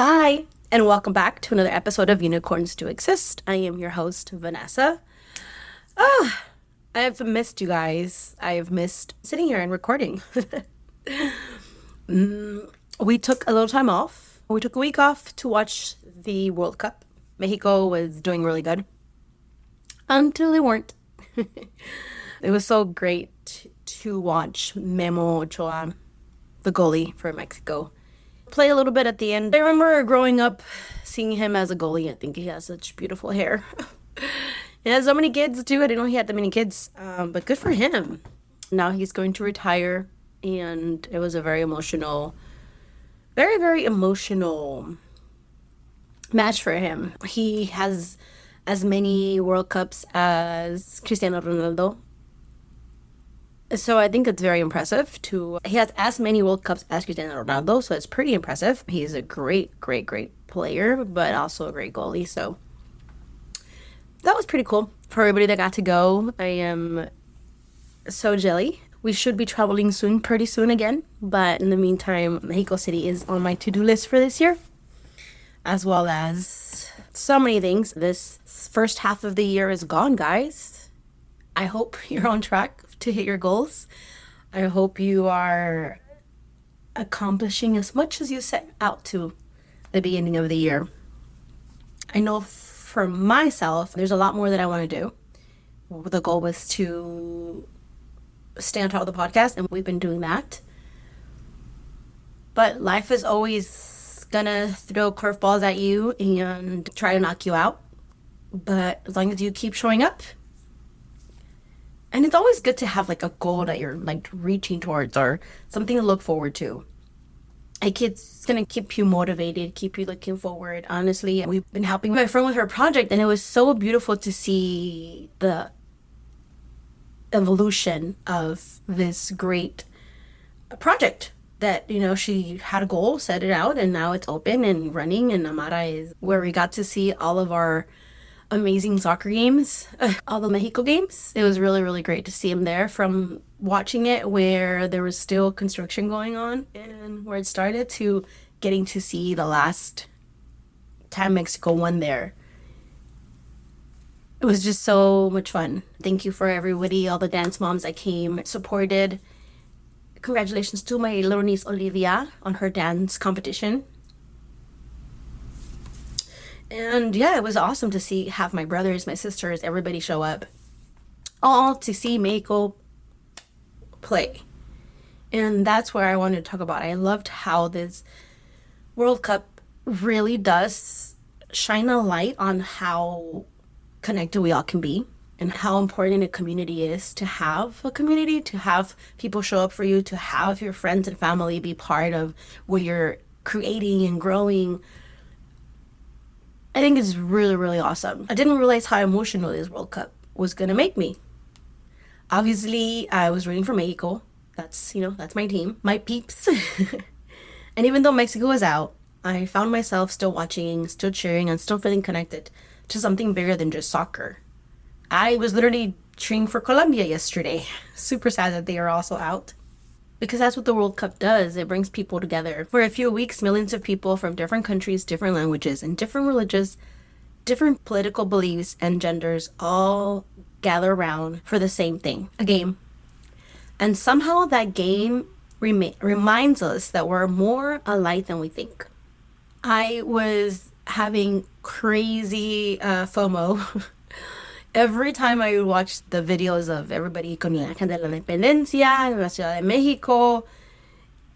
Hi, and welcome back to another episode of Unicorns Do Exist. I am your host, Vanessa. I've missed you guys. I've missed sitting here and recording. We took a little time off. We took a week off to watch the World Cup. Mexico was doing really good until they weren't. It was so great to watch Memo Ochoa, the goalie for Mexico, play a little bit at the end. I remember growing up seeing him as a goalie. I think he has such beautiful hair. He has so many kids too. I didn't know he had that many kids, but good for him. Now he's going to retire, and it was a very emotional, very, very emotional match for him. He has as many World Cups as Cristiano Ronaldo. So I think it's very impressive he has as many World Cups as Cristiano Ronaldo, so it's pretty impressive. He's a great, great, great player, but also a great goalie, so that was pretty cool for everybody that got to go. I am so jelly. We should be traveling soon, pretty soon again, but in the meantime, Mexico City is on my to-do list for this year, as well as so many things. This first half of the year is gone, guys. I hope you're on track to hit your goals. I hope you are accomplishing as much as you set out to the beginning of the year. I know for myself, there's a lot more that I want to do. The goal was to stay on top of the podcast, and we've been doing that. But life is always gonna throw curveballs at you and try to knock you out. But as long as you keep showing up, and it's always good to have like a goal that you're like reaching towards or something to look forward to. Like it's gonna keep you motivated, keep you looking forward. Honestly, we've been helping my friend with her project, and it was so beautiful to see the evolution of this great project that, she had a goal, set it out, and now it's open and running, and Amara is where we got to see all of our amazing soccer games, all the Mexico games. It was really, really great to see him there, from watching it where there was still construction going on and where it started to getting to see the last time Mexico won there. It was just so much fun. Thank you for everybody, all the dance moms that came, supported. Congratulations to my little niece Olivia on her dance competition. And yeah, it was awesome to have my brothers, my sisters, everybody show up, all to see Mexico play. And that's where I wanted to talk about. I loved how this World Cup really does shine a light on how connected we all can be, and how important a community is, to have a community, to have people show up for you, to have your friends and family be part of what you're creating and growing. I think it's really, really awesome. I didn't realize how emotional this World Cup was gonna make me. Obviously, I was rooting for Mexico. That's my team, my peeps. And even though Mexico was out, I found myself still watching, still cheering, and still feeling connected to something bigger than just soccer. I was literally cheering for Colombia yesterday. Super sad that they are also out. Because that's what the World Cup does. It brings people together. For a few weeks, millions of people from different countries, different languages, and different religions, different political beliefs and genders all gather around for the same thing, a game. And somehow that game reminds us that we're more alike than we think. I was having crazy FOMO every time I would watch the videos of everybody con la Ángel de la Independencia in la Ciudad de Mexico,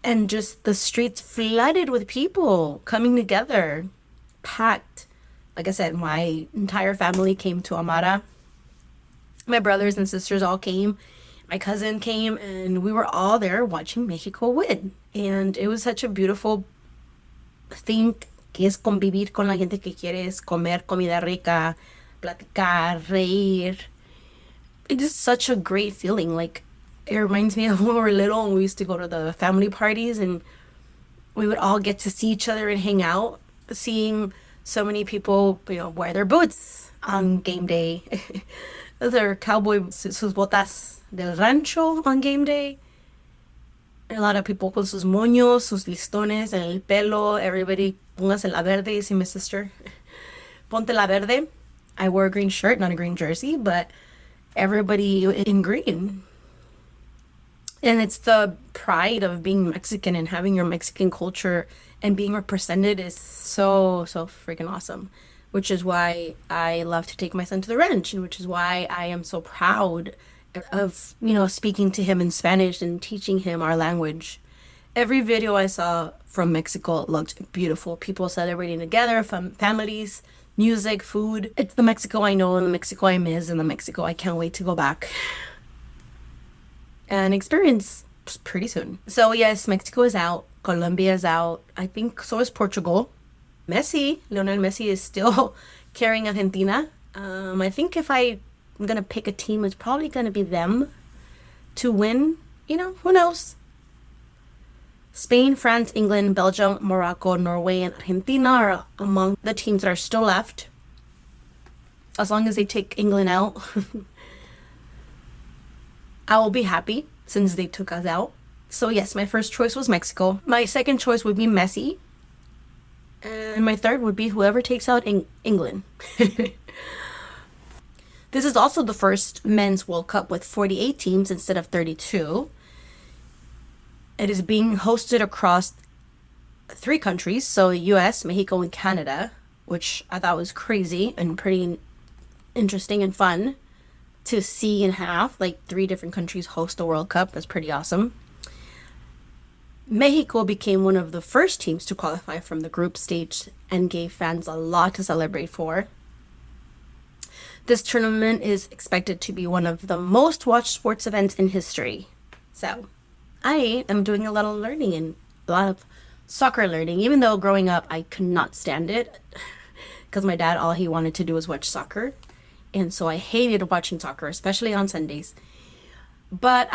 and just the streets flooded with people coming together, packed. Like I said, my entire family came to Amara. My brothers and sisters all came. My cousin came, and we were all there watching Mexico win. And it was such a beautiful thing, que es convivir con la gente que quieres, comer comida rica, platicar, reír. It is such a great feeling. Like, it reminds me of when we were little and we used to go to the family parties, and we would all get to see each other and hang out. Seeing so many people, wear their boots on game day. Their cowboy, sus botas del rancho on game day. A lot of people con sus moños, sus listones, en el pelo, everybody Póngase la verde, dice my sister. Ponte la verde. I wore a green shirt, not a green jersey, but everybody in green. And it's the pride of being Mexican and having your Mexican culture and being represented is so, so freaking awesome. Which is why I love to take my son to the ranch, and which is why I am so proud of, speaking to him in Spanish and teaching him our language. Every video I saw from Mexico looked beautiful. People celebrating together, families, music, food. It's the Mexico I know and the Mexico I miss and the Mexico I can't wait to go back and experience pretty soon. So yes, Mexico is out. Colombia is out. I think so is Portugal. Lionel Messi is still carrying Argentina. I think if I'm going to pick a team, it's probably going to be them to win. Who knows? Spain, France, England, Belgium, Morocco, Norway, and Argentina are among the teams that are still left. As long as they take England out, I will be happy since they took us out. So yes, my first choice was Mexico. My second choice would be Messi. And my third would be whoever takes out England. This is also the first men's World Cup with 48 teams instead of 32. It is being hosted across 3 countries, so US, Mexico, and Canada, which I thought was crazy and pretty interesting and fun to see and have, like 3 different countries host the World Cup. That's pretty awesome. Mexico became one of the first teams to qualify from the group stage and gave fans a lot to celebrate for. This tournament is expected to be one of the most watched sports events in history. So I am doing a lot of learning and a lot of soccer learning, even though growing up I could not stand it because my dad, all he wanted to do was watch soccer. And so I hated watching soccer, especially on Sundays. But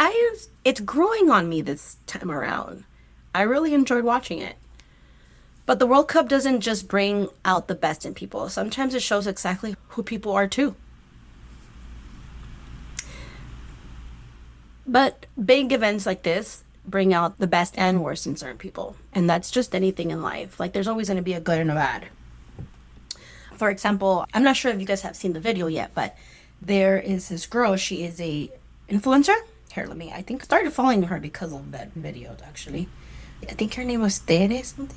it's growing on me this time around. I really enjoyed watching it. But the World Cup doesn't just bring out the best in people. Sometimes it shows exactly who people are too. But big events like this bring out the best and worst in certain people. And that's just anything in life. Like there's always going to be a good and a bad. For example, I'm not sure if you guys have seen the video yet, but there is this girl. She is a influencer. Here, I think I started following her because of that video, actually. I think her name was Tere something.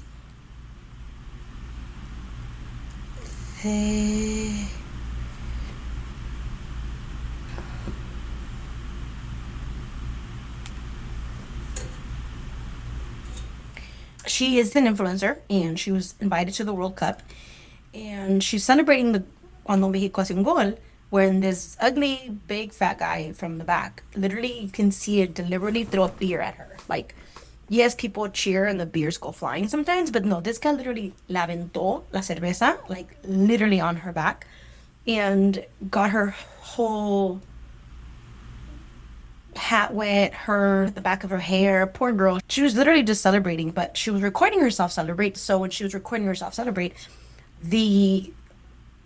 She is an influencer and she was invited to the World Cup and she's celebrating the cuando Mexico hace un gol when this ugly big fat guy from the back, literally you can see it deliberately throw a beer at her. Like, yes, people cheer and the beers go flying sometimes, but no, this guy literally la aventó la cerveza, like literally on her back, and got her whole hat wet, the back of her hair. Poor girl. She was literally just celebrating, but she was recording herself celebrate. So when she was recording herself celebrate, the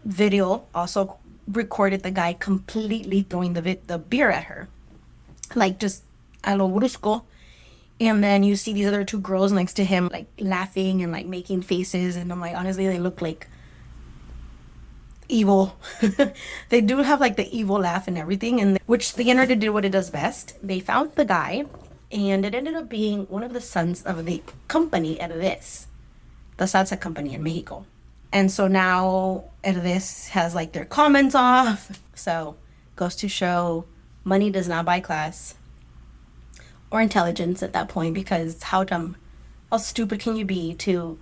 video also recorded the guy completely throwing the beer at her, like just a lo brusco. And then you see these other 2 girls next to him, like laughing and like making faces. And I'm like, honestly, they look like evil. They do have like the evil laugh and everything, and which the internet did what it does best. They found the guy, and it ended up being one of the sons of the company Herdez, the salsa company in Mexico. And so now Herdez has like their comments off. So goes to show money does not buy class or intelligence at that point, because how stupid can you be to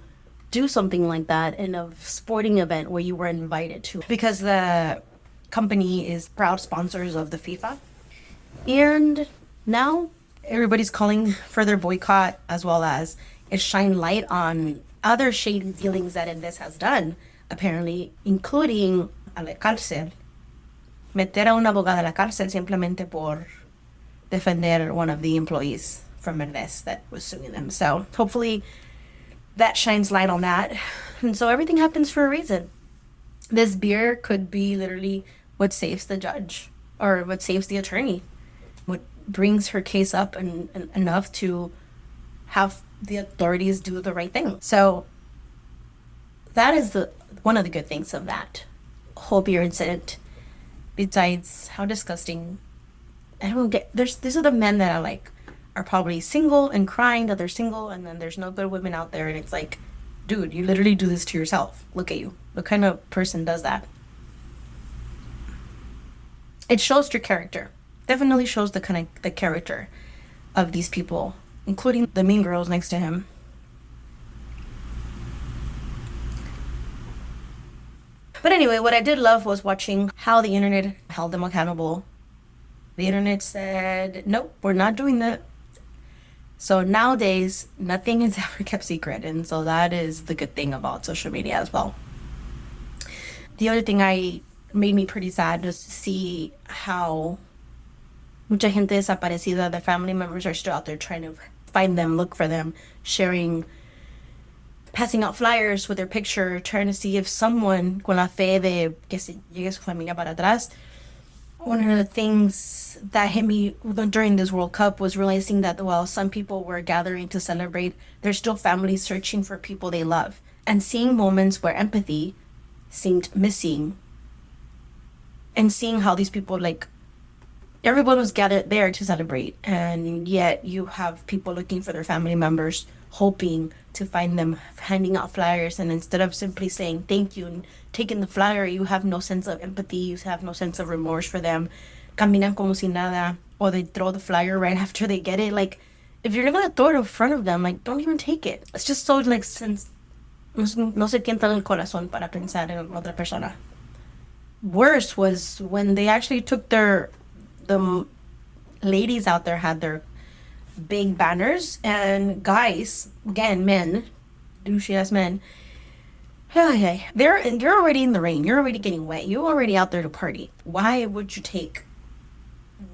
do something like that in a sporting event where you were invited to? Because the company is proud sponsors of the FIFA. And now everybody's calling for their boycott, as well as it shine light on other shady dealings that this has done, apparently, including a la cárcel. Meter a una abogada a la cárcel simplemente por defender one of the employees from Vanessa that was suing them. So hopefully that shines light on that. And so everything happens for a reason. This beer could be literally what saves the judge or what saves the attorney, what brings her case up and enough to have the authorities do the right thing. So that is the one of the good things of that whole beer incident. Besides how disgusting. I don't get there's these are the men that are probably single and crying that they're single, and then there's no good women out there, and it's like, dude, you literally do this to yourself. Look at you. What kind of person does that? It shows your character. Definitely shows the kind of the character of these people, including the mean girls next to him. But anyway, what I did love was watching how the internet held them accountable. The internet said, nope, we're not doing that. So nowadays, nothing is ever kept secret. And so that is the good thing about social media as well. The other thing I made me pretty sad was to see how mucha gente desaparecida, their family members are still out there trying to find them, look for them, sharing, passing out flyers with their picture, trying to see if someone con la fe de que se llegue su familia para atrás. One of the things that hit me during this World Cup was realizing that while some people were gathering to celebrate, there's still families searching for people they love, and seeing moments where empathy seemed missing, and seeing how these people, like, everyone was gathered there to celebrate, and yet you have people looking for their family members, hoping to find them, handing out flyers, and instead of simply saying thank you and taking the flyer, you have no sense of empathy, you have no sense of remorse for them. Caminan como si nada, or they throw the flyer right after they get it. Like, if you're gonna throw it in front of them, like, don't even take it. It's just so, like, since no se tienta el corazón para pensar en otra persona. Worse was when they actually took the ladies out there had their big banners, and guys, again, men, douchey ass men, hey, you're already in the rain, you're already getting wet, you're already out there to party. Why would you take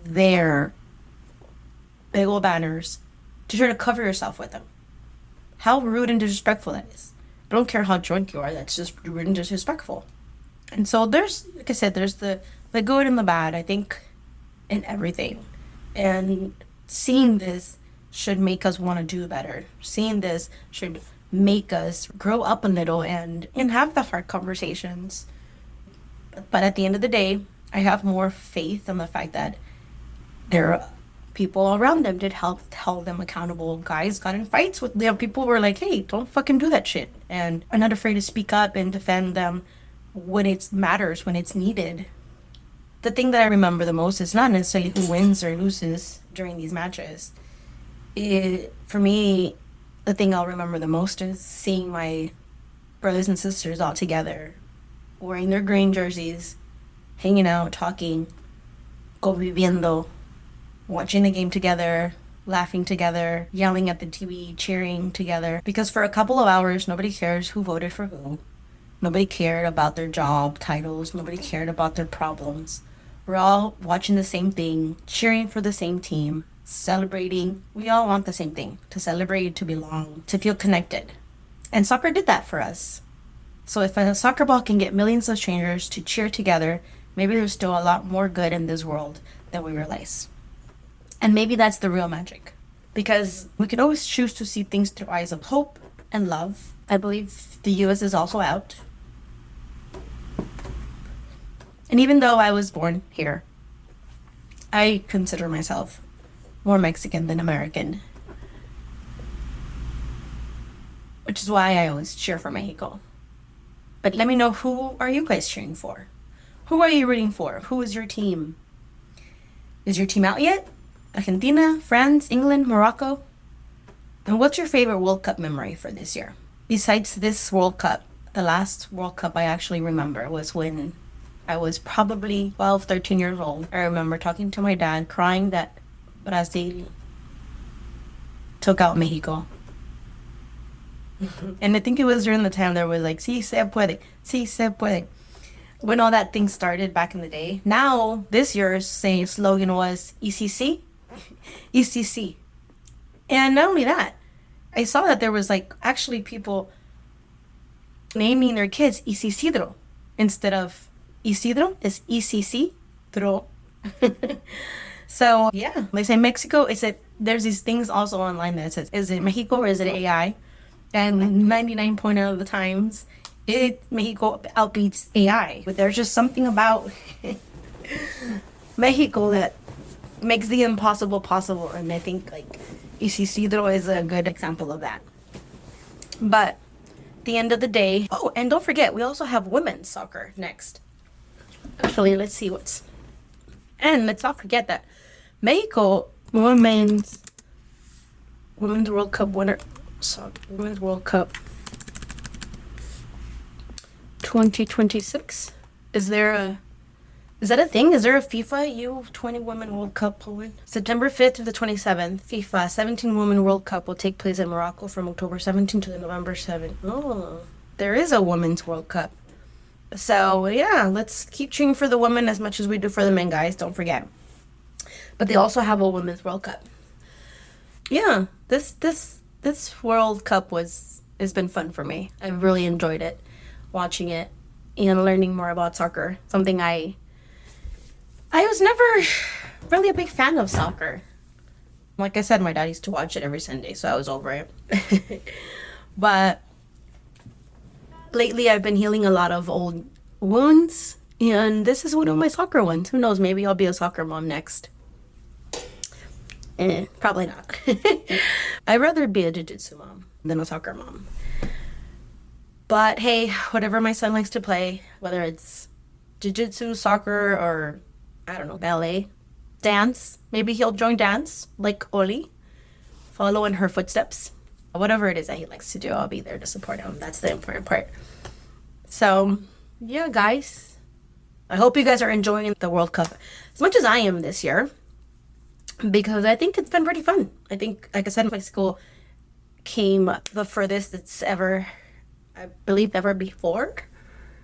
their big old banners to try to cover yourself with them? How rude and disrespectful that is. I don't care how drunk you are, that's just rude and disrespectful. And so there's, like I said, there's the good and the bad, I think, in everything. And seeing this should make us want to do better. Seeing this should make us grow up a little and have the hard conversations. But at the end of the day, I have more faith in the fact that there are people around them did help hold them accountable. Guys got in fights with them. People were like, hey, don't fucking do that shit. And are not afraid to speak up and defend them when it matters, when it's needed. The thing that I remember the most is not necessarily who wins or loses during these matches. For me, the thing I'll remember the most is seeing my brothers and sisters all together, wearing their green jerseys, hanging out, talking, conviviendo, watching the game together, laughing together, yelling at the TV, cheering together. Because for a couple of hours, nobody cares who voted for who. Nobody cared about their job titles. Nobody cared about their problems. We're all watching the same thing, cheering for the same team, celebrating. We all want the same thing, to celebrate, to belong, to feel connected. And soccer did that for us. So if a soccer ball can get millions of strangers to cheer together, maybe there's still a lot more good in this world than we realize. And maybe that's the real magic. Because we can always choose to see things through eyes of hope and love. I believe the US is also out. And even though I was born here, I consider myself more Mexican than American. Which is why I always cheer for Mexico. But let me know, who are you guys cheering for? Who are you rooting for? Who is your team? Is your team out yet? Argentina, France, England, Morocco? And what's your favorite World Cup memory for this year? Besides this World Cup, the last World Cup I actually remember was when I was probably 12, 13 years old. I remember talking to my dad, crying that Brazil took out Mexico. And I think it was during the time there was like, sí se puede, sí se puede. When all that thing started back in the day. Now, this year's slogan was ECC. ECC. And not only that, I saw that there was like actually people naming their kids Isidro instead of Isidro. It's ECC. Dro. So yeah, they say Mexico. There's these things also online that says, is it Mexico or is it AI? And 99% of the times Mexico outbeats AI. But there's just something about Mexico that makes the impossible possible, and I think like Isidro is a good example of that. But at the end of the day, oh, and don't forget, we also have women's soccer next. Actually, let's see what's. And let's not forget that Mexico women's World Cup winner, women's World Cup 2026. Is that a thing? Is there a FIFA U20 Women World Cup Poland? September 5th to the 27th, FIFA 17 Women World Cup will take place in Morocco from October 17th to November 7th. Oh, there is a Women's World Cup. So, yeah, let's keep cheering for the women as much as we do for the men, guys. Don't forget. But they also have a Women's World Cup. Yeah, this World Cup has been fun for me. I've really enjoyed it, watching it and learning more about soccer. Something I was never really a big fan of soccer. Like I said, my dad used to watch it every Sunday, so I was over it. But lately, I've been healing a lot of old wounds, and this is one of my soccer ones. Who knows? Maybe I'll be a soccer mom next. Probably not. I'd rather be a jiu-jitsu mom than a soccer mom. But hey, whatever my son likes to play, whether it's jiu-jitsu, soccer, or I don't know, ballet, dance. Maybe he'll join dance like Oli, follow in her footsteps. Whatever it is that he likes to do, I'll be there to support him. That's the important part. So, yeah, guys. I hope you guys are enjoying the World Cup as much as I am this year, because I think it's been pretty fun. I think, like I said, my school came the furthest it's ever, I believe, ever before,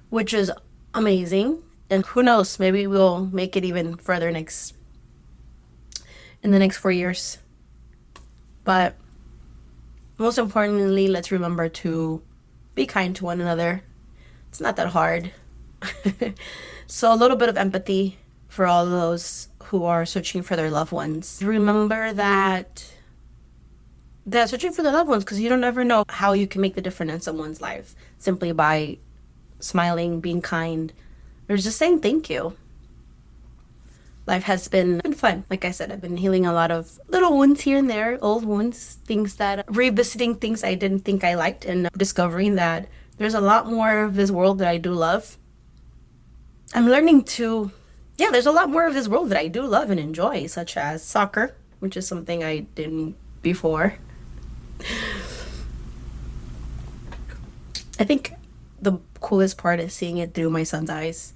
which is amazing. And who knows, maybe we'll make it even further in the next 4 years. But most importantly, let's remember to be kind to one another. It's not that hard. So a little bit of empathy for all those who are searching for their loved ones. Remember that they're searching for their loved ones, because you don't ever know how you can make the difference in someone's life simply by smiling, being kind, or just saying thank you. Life has been fun. Like I said, I've been healing a lot of little wounds here and there, old wounds, revisiting things I didn't think I liked, and discovering that there's a lot more of this world that I do love. I'm learning there's a lot more of this world that I do love and enjoy, such as soccer, which is something I didn't before. I think the coolest part is seeing it through my son's eyes,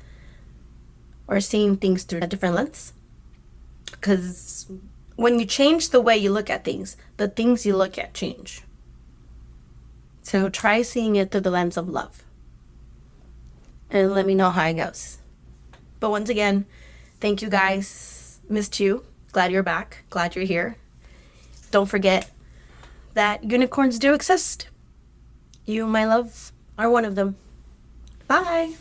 or seeing things through a different lens. Because when you change the way you look at things, the things you look at change. So try seeing it through the lens of love, and let me know how it goes. But once again, thank you guys. Missed you. Glad you're back. Glad you're here. Don't forget that unicorns do exist. You, my love, are one of them. Bye.